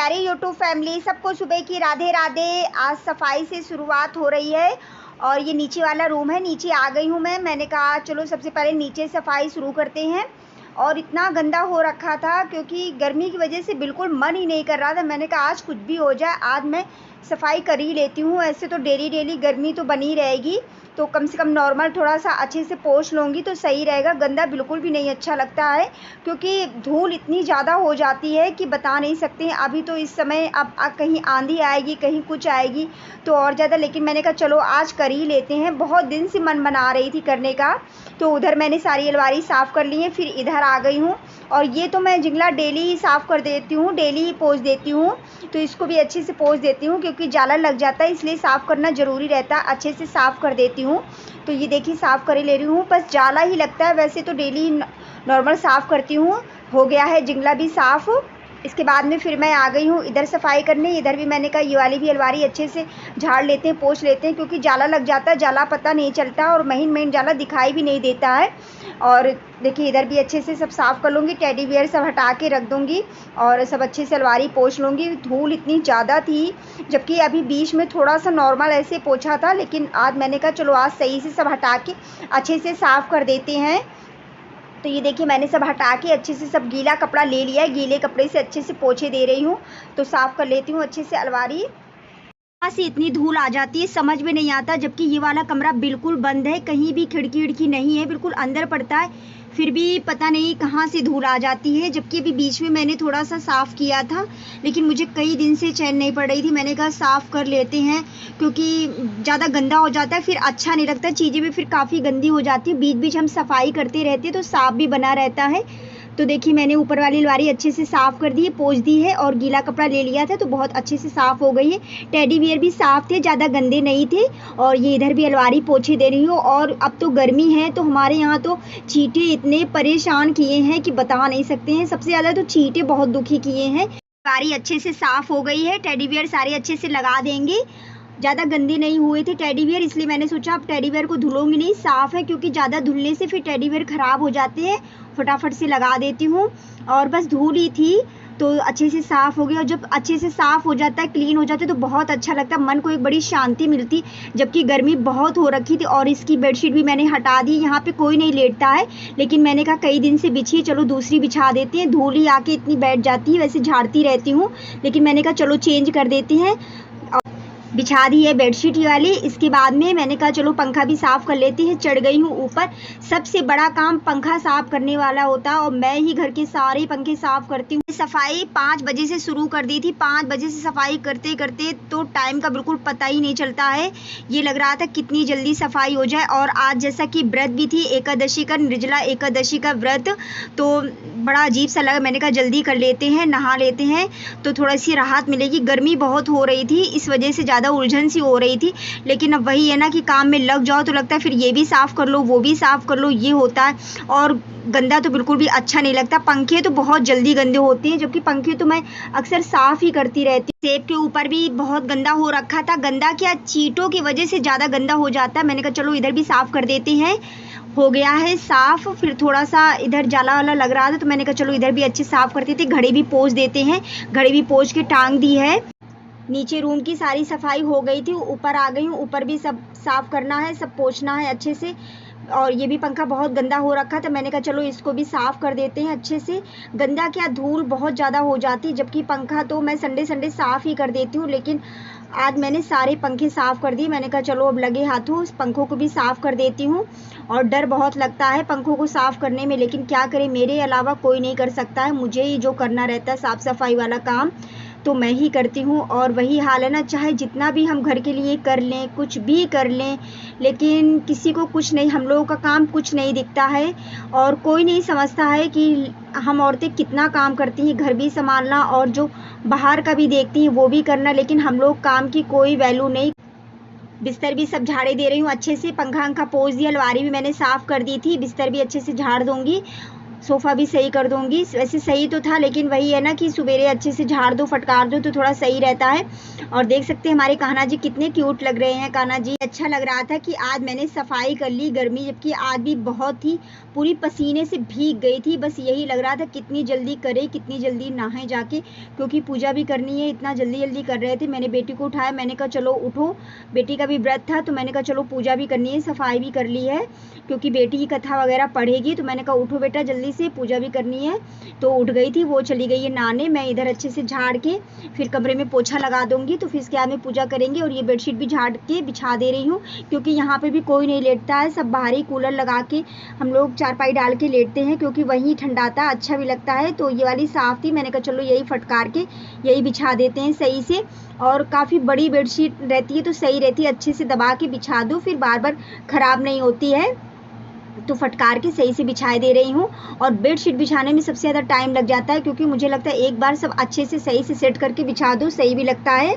प्यारी YouTube family, सबको सुबह की राधे राधे। आज सफाई से शुरुआत हो रही है और ये नीचे वाला रूम है। नीचे आ गई हूँ मैंने कहा चलो सबसे पहले नीचे सफाई शुरू करते हैं। और इतना गंदा हो रखा था क्योंकि गर्मी की वजह से बिल्कुल मन ही नहीं कर रहा था। मैंने कहा आज कुछ भी हो जाए, आज मैं सफाई कर ही लेती हूँ। ऐसे तो डेली डेली गर्मी तो बनी रहेगी, तो कम से कम नॉर्मल थोड़ा सा अच्छे से पोंछ लूँगी तो सही रहेगा। गंदा बिल्कुल भी नहीं अच्छा लगता है क्योंकि धूल इतनी ज़्यादा हो जाती है कि बता नहीं सकते। अभी तो इस समय अब कहीं आंधी आएगी, कहीं कुछ आएगी तो और ज़्यादा, लेकिन मैंने कहा चलो आज कर ही लेते हैं। बहुत दिन से मन बना रही थी करने का। तो उधर मैंने सारी अलमारी साफ़ कर ली है, फिर इधर आ गई हूँ। और ये तो मैं जिंगला डेली ही साफ़ कर देती हूँ, डेली ही पोंछ देती हूँ। तो इसको भी अच्छे से पोंछ देती हूँ क्योंकि जाला लग जाता है, इसलिए साफ़ करना ज़रूरी रहता है। अच्छे से साफ़ कर देती हूँ। तो ये देखिए साफ़ कर ले रही हूँ, बस जाला ही लगता है। वैसे तो डेली नॉर्मल साफ़ करती हूँ। हो गया है जिंगला भी साफ़। इसके बाद में फिर मैं आ गई हूँ इधर सफाई करने। इधर भी मैंने कहा ये वाली भी अलमारी अच्छे से झाड़ लेते हैं, पोंछ लेते हैं क्योंकि जाला लग जाता है। जाला पता नहीं चलता और महीन महीन जाला दिखाई भी नहीं देता है। और देखिए इधर भी अच्छे से सब साफ़ कर लूँगी। टेडी बियर सब हटा के रख दूँगी और सब अच्छे से अलमारी पोंछ लूँगी। धूल इतनी ज़्यादा थी, जबकि अभी बीच में थोड़ा सा नॉर्मल ऐसे पोंछा था, लेकिन आज मैंने कहा चलो आज सही से सब हटा के अच्छे से साफ़ कर देते हैं। तो ये देखिए मैंने सब हटा के अच्छे से सब गीला कपड़ा ले लिया है। गीले कपड़े से अच्छे से पोंछे दे रही हूँ। तो साफ़ कर लेती हूँ अच्छे से अलमारी। कहाँ से इतनी धूल आ जाती है समझ में नहीं आता, जबकि ये वाला कमरा बिल्कुल बंद है, कहीं भी खिड़की विड़की नहीं है, बिल्कुल अंदर पड़ता है। फिर भी पता नहीं कहाँ से धूल आ जाती है। जबकि अभी बीच में मैंने थोड़ा सा साफ़ किया था, लेकिन मुझे कई दिन से चैन नहीं पड़ रही थी। मैंने कहा साफ़ कर लेते हैं क्योंकि ज़्यादा गंदा हो जाता है, फिर अच्छा नहीं लगता। चीज़ें भी फिर काफ़ी गंदी हो जाती है। बीच बीच हम सफाई करते रहते हैं तो साफ़ भी बना रहता है। तो देखिए मैंने ऊपर वाली अलमारी अच्छे से साफ़ कर दी है, पोंछ दी है और गीला कपड़ा ले लिया था तो बहुत अच्छे से साफ़ हो गई है। टेडी बियर भी साफ़ थे, ज़्यादा गंदे नहीं थे। और ये इधर भी अलमारी पोंछे दे रही हूँ। और अब तो गर्मी है तो हमारे यहाँ तो चींटे इतने परेशान किए हैं कि बता नहीं सकते हैं। सबसे ज़्यादा तो चींटे बहुत दुखी किए हैं। अलमारी अच्छे से साफ़ हो गई है। टेडी बियर सारे अच्छे से लगा देंगे। ज़्यादा गंदे नहीं हुए थे टेडी बियर, इसलिए मैंने सोचा अब टेडी बियर को धुलूंगी नहीं, साफ़ है क्योंकि ज़्यादा धुलने से फिर टेडी बियर ख़राब हो जाते हैं। फटाफट से लगा देती हूँ। और बस धूल ही थी तो अच्छे से साफ़ हो गया। और जब अच्छे से साफ़ हो जाता है, क्लीन हो जाता है तो बहुत अच्छा लगता है, मन को एक बड़ी शांति मिलती। जबकि गर्मी बहुत हो रखी थी। और इसकी बेडशीट भी मैंने हटा दी। यहाँ पे कोई नहीं लेटता है, लेकिन मैंने कहा कई दिन से बिछी है, चलो दूसरी बिछा देते हैं। धूल ही आके इतनी बैठ जाती है, वैसे झाड़ती रहती हूँ, लेकिन मैंने कहा चलो चेंज कर देते हैं। बिछा दी है बेडशीट ये वाली। इसके बाद में मैंने कहा चलो पंखा भी साफ़ कर लेती है। चढ़ गई हूँ ऊपर। सबसे बड़ा काम पंखा साफ़ करने वाला होता है और मैं ही घर के सारे पंखे साफ़ करती हूँ। सफाई 5 बजे से शुरू कर दी थी। 5 बजे से सफाई करते करते तो टाइम का बिल्कुल पता ही नहीं चलता है। ये लग रहा था कितनी जल्दी सफाई हो जाए। और आज जैसा कि व्रत भी थी, एकादशी का, निर्जला एकादशी का व्रत, तो बड़ा अजीब सा लगा। मैंने कहा जल्दी कर लेते हैं, नहा लेते हैं तो थोड़ा सी राहत मिलेगी। गर्मी बहुत हो रही थी, इस वजह से ज़्यादा उलझन सी हो रही थी। लेकिन अब वही है ना कि काम में लग जाओ तो लगता है फिर ये भी साफ़ कर लो, वो भी साफ़ कर लो, ये होता है। और गंदा तो बिल्कुल भी अच्छा नहीं लगता। पंखे तो बहुत जल्दी गंदे होते हैं, जबकि पंखे तो मैं अक्सर साफ़ ही करती रहती हूँ। सेब के ऊपर भी बहुत गंदा हो रखा था। गंदा क्या, चींटों की वजह से ज़्यादा गंदा हो जाता है। मैंने कहा चलो इधर भी साफ़ कर देते हैं। हो गया है साफ़। फिर थोड़ा सा इधर जाला वाला लग रहा था तो मैंने कहा चलो इधर भी अच्छे साफ़ करते थे। घड़ी भी पोंछ देते हैं। घड़ी भी पोंछ के टांग दी है। नीचे रूम की सारी सफाई हो गई थी, ऊपर आ गई हूँ। ऊपर भी सब साफ़ करना है, सब पोंछना है अच्छे से। और ये भी पंखा बहुत गंदा हो रखा था, मैंने कहा चलो इसको भी साफ़ कर देते हैं अच्छे से। गंदा क्या, धूल बहुत ज़्यादा हो जाती है, जबकि पंखा तो मैं संडे संडे साफ़ ही कर देती हूँ। लेकिन आज मैंने सारे पंखे साफ़ कर दिए। मैंने कहा चलो अब लगे हाथों उस पंखों को भी साफ़ कर देती हूँ। और डर बहुत लगता है पंखों को साफ़ करने में, लेकिन क्या करें, मेरे अलावा कोई नहीं कर सकता है। मुझे ही जो करना रहता है साफ़ सफाई वाला काम, तो मैं ही करती हूँ। और वही हाल है ना, चाहे जितना भी हम घर के लिए कर लें, कुछ भी कर लें, लेकिन किसी को कुछ नहीं, हम लोगों का काम कुछ नहीं दिखता है। और कोई नहीं समझता है कि हम औरतें कितना काम करती हैं, घर भी संभालना और जो बाहर का भी देखती हैं वो भी करना, लेकिन हम लोग काम की कोई वैल्यू नहीं। बिस्तर भी सब झाड़े दे रही हूँ अच्छे से। पंखा अंखा पोंछ दिया। अलमारी भी मैंने साफ़ कर दी थी। बिस्तर भी अच्छे से झाड़ दूँगी। सोफ़ा भी सही कर दूंगी। वैसे सही तो था, लेकिन वही है ना कि सवेरे अच्छे से झाड़ दो, फटकार दो तो थोड़ा सही रहता है। और देख सकते हैं हमारे कान्हा जी कितने क्यूट लग रहे हैं। कान्हा जी अच्छा लग रहा था कि आज मैंने सफाई कर ली गर्मी, जबकि आज भी बहुत ही पूरी पसीने से भीग गई थी। बस यही लग रहा था कितनी जल्दी करे, कितनी जल्दी नहाए जाके, क्योंकि पूजा भी करनी है। इतना जल्दी जल्दी कर रहे थे। मैंने बेटी को उठाया, मैंने कहा चलो उठो, बेटी का भी व्रत था तो मैंने कहा चलो पूजा भी करनी है, सफाई भी कर ली है, क्योंकि बेटी की कथा वगैरह पढ़ेगी। तो मैंने कहा उठो बेटा जल्दी से, पूजा भी करनी है। तो उठ गई थी, वो चली गई है नहाने। मैं इधर अच्छे से झाड़ के फिर कमरे में पोछा लगा दूंगी, तो फिर इसके बाद में पूजा करेंगे। और ये बेडशीट भी झाड़ के बिछा दे रही हूँ, क्योंकि यहाँ पे भी कोई नहीं लेटता है, सब बाहर ही कूलर लगा के हम लोग चारपाई डाल के लेटते हैं, क्योंकि वहीं ठंडाता अच्छा भी लगता है। तो ये वाली साफ़ थी, मैंने कहा चलो यही फटकार के यही बिछा देते हैं सही से। और काफ़ी बड़ी बेडशीट रहती है तो सही रहती है, अच्छे से दबा के बिछा दो, फिर बार बार ख़राब नहीं होती है। तो फटकार के सही से बिछाई दे रही हूँ। और बेडशीट बिछाने में सबसे ज़्यादा टाइम लग जाता है, क्योंकि मुझे लगता है एक बार सब अच्छे से सही से सेट करके बिछा दो, सही भी लगता है।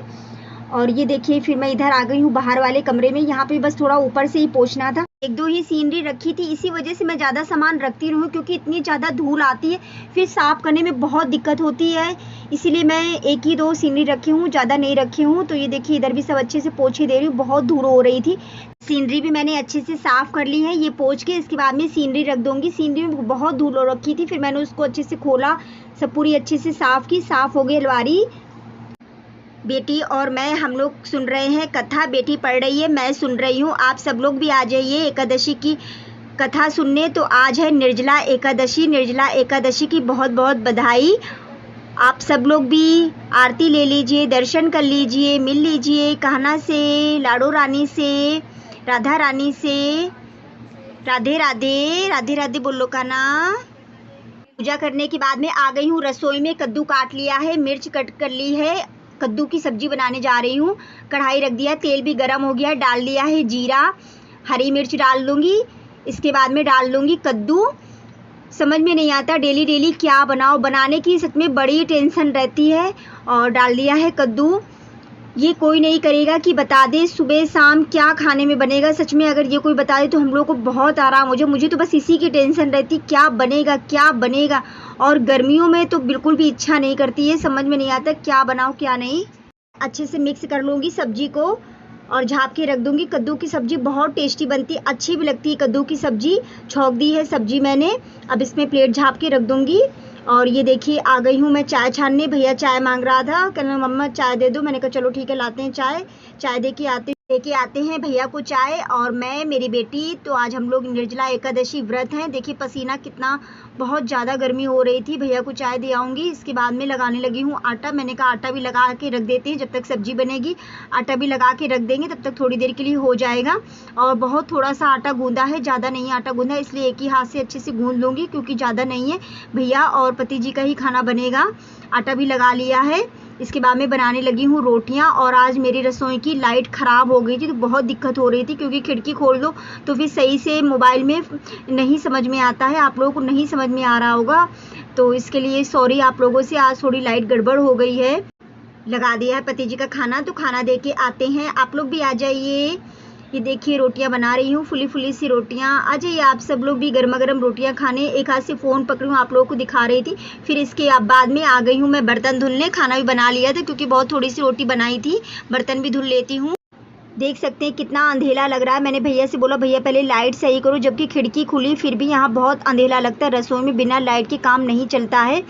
और ये देखिए फिर मैं इधर आ गई हूँ बाहर वाले कमरे में। यहाँ पे बस थोड़ा ऊपर से ही पोंछना था, एक दो ही सीनरी रखी थी, इसी वजह से मैं ज़्यादा सामान रखती रहूँ, क्योंकि इतनी ज़्यादा धूल आती है फिर साफ़ करने में बहुत दिक्कत होती है। इसीलिए मैं एक ही दो सीनरी रखी हूँ, ज़्यादा नहीं रखी हूँ। तो ये देखिए इधर भी सब अच्छे से पोछे दे रही हूँ, बहुत धूल हो रही थी। सीनरी भी मैंने अच्छे से साफ़ कर ली है, ये पोंछ के इसके बाद में सीनरी रख दूँगी। सीनरी में बहुत धूल हो रखी थी, फिर मैंने उसको अच्छे से खोला, सब पूरी अच्छे से साफ़ की, साफ़ हो गई अलमारी। बेटी और मैं हम लोग सुन रहे हैं कथा, बेटी पढ़ रही है, मैं सुन रही हूँ। आप सब लोग भी आ जाइए एकादशी की कथा सुनने। तो आज है निर्जला एकादशी, निर्जला एकादशी की बहुत बहुत बधाई। आप सब लोग भी आरती ले लीजिए, दर्शन कर लीजिए, मिल लीजिए कान्हा से, लाडो रानी से, राधा रानी से। राधे राधे, राधे राधे बोलो कान्हा। पूजा करने के बाद में आ गई हूँ रसोई में, कद्दू काट लिया है, मिर्च कट कर ली है, कद्दू की सब्जी बनाने जा रही हूँ। कढ़ाई रख दिया, तेल भी गर्म हो गया है, डाल दिया है जीरा, हरी मिर्च डाल दूँगी, इसके बाद में डाल दूँगी कद्दू। समझ में नहीं आता डेली डेली क्या बनाओ, बनाने की सच में बड़ी टेंशन रहती है। और डाल दिया है कद्दू। ये कोई नहीं करेगा कि बता दे सुबह शाम क्या खाने में बनेगा। सच में अगर ये कोई बता दे तो हम लोग को बहुत आराम हो जाए। मुझे तो बस इसी की टेंशन रहती, क्या बनेगा क्या बनेगा। और गर्मियों में तो बिल्कुल भी इच्छा नहीं करती है, समझ में नहीं आता क्या बनाओ क्या नहीं। अच्छे से मिक्स कर लूँगी सब्जी को और झाँप के रख दूँगी। कद्दू की सब्ज़ी बहुत टेस्टी बनती है, अच्छी भी लगती है कद्दू की सब्ज़ी। छौंक दी है सब्ज़ी मैंने, अब इसमें प्लेट झाँप के रख दूँगी। और ये देखिए आ गई हूँ मैं चाय छानने। भैया चाय मांग रहा था, कहना मम्मा चाय दे दो। मैंने कहा चलो ठीक है लाते हैं चाय। चाय लेके आते हैं भैया को चाय और मैं मेरी बेटी। तो आज हम लोग निर्जला एकादशी व्रत हैं। देखिए पसीना कितना, बहुत ज़्यादा गर्मी हो रही थी। भैया को चाय दे आऊँगी, इसके बाद में लगाने लगी हूँ आटा। मैंने कहा आटा भी लगा के रख देते हैं, जब तक सब्जी बनेगी आटा भी लगा के रख देंगे, तब तक थोड़ी देर के लिए हो जाएगा। और बहुत थोड़ा सा आटा गूंदा है, ज़्यादा नहीं आटा गूंदा, इसलिए एक ही हाथ से अच्छे से गूंद लूँगी, क्योंकि ज़्यादा नहीं है, भैया और पति जी का ही खाना बनेगा। आटा भी लगा लिया है, इसके बाद में बनाने लगी हूँ रोटियाँ। और आज मेरी रसोई की लाइट ख़राब हो गई थी, तो बहुत दिक्कत हो रही थी, क्योंकि खिड़की खोल दो तो फिर सही से मोबाइल में नहीं समझ में आता है, आप लोगों को नहीं समझ में आ रहा होगा, तो इसके लिए सॉरी आप लोगों से। आज थोड़ी लाइट गड़बड़ हो गई है। लगा दिया है पति जी का खाना, तो खाना दे के आते हैं। आप लोग भी आ जाइए। ये देखिए रोटियां बना रही हूँ, फुली फुली सी रोटियां। आ जाइए आप सब लोग भी गर्मा गर्म रोटियां खाने। एक हाथ से फ़ोन पकड़ी हूँ, आप लोगों को दिखा रही थी। फिर इसके बाद में आ गई हूँ मैं बर्तन धुलने। खाना भी बना लिया था, क्योंकि बहुत थोड़ी सी रोटी बनाई थी, बर्तन भी धुल लेती हूँ। देख सकते हैं कितना अंधेरा लग रहा है। मैंने भैया से बोला भैया पहले लाइट सही करो, जबकि खिड़की खुली फिर भी यहाँ बहुत अंधेरा लगता है। रसोई में बिना लाइट के काम नहीं चलता है।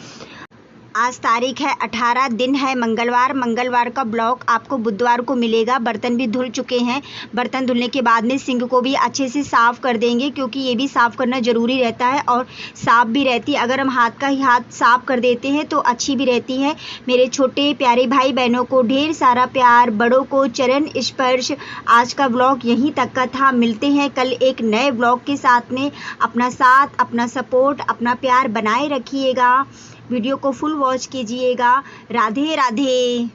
आज तारीख है 18, दिन है मंगलवार। मंगलवार का ब्लॉग आपको बुधवार को मिलेगा। बर्तन भी धुल चुके हैं। बर्तन धुलने के बाद में सिंक को भी अच्छे से साफ़ कर देंगे, क्योंकि ये भी साफ़ करना ज़रूरी रहता है और साफ़ भी रहती है। अगर हम हाथ का ही हाथ साफ़ कर देते हैं तो अच्छी भी रहती है। मेरे छोटे प्यारे भाई बहनों को ढेर सारा प्यार, बड़ों को चरण स्पर्श। आज का ब्लॉग यहीं तक का था। मिलते हैं कल एक नए ब्लॉग के साथ में। अपना साथ, अपना सपोर्ट, अपना प्यार बनाए रखिएगा। वीडियो को फुल वॉच कीजिएगा। राधे राधे।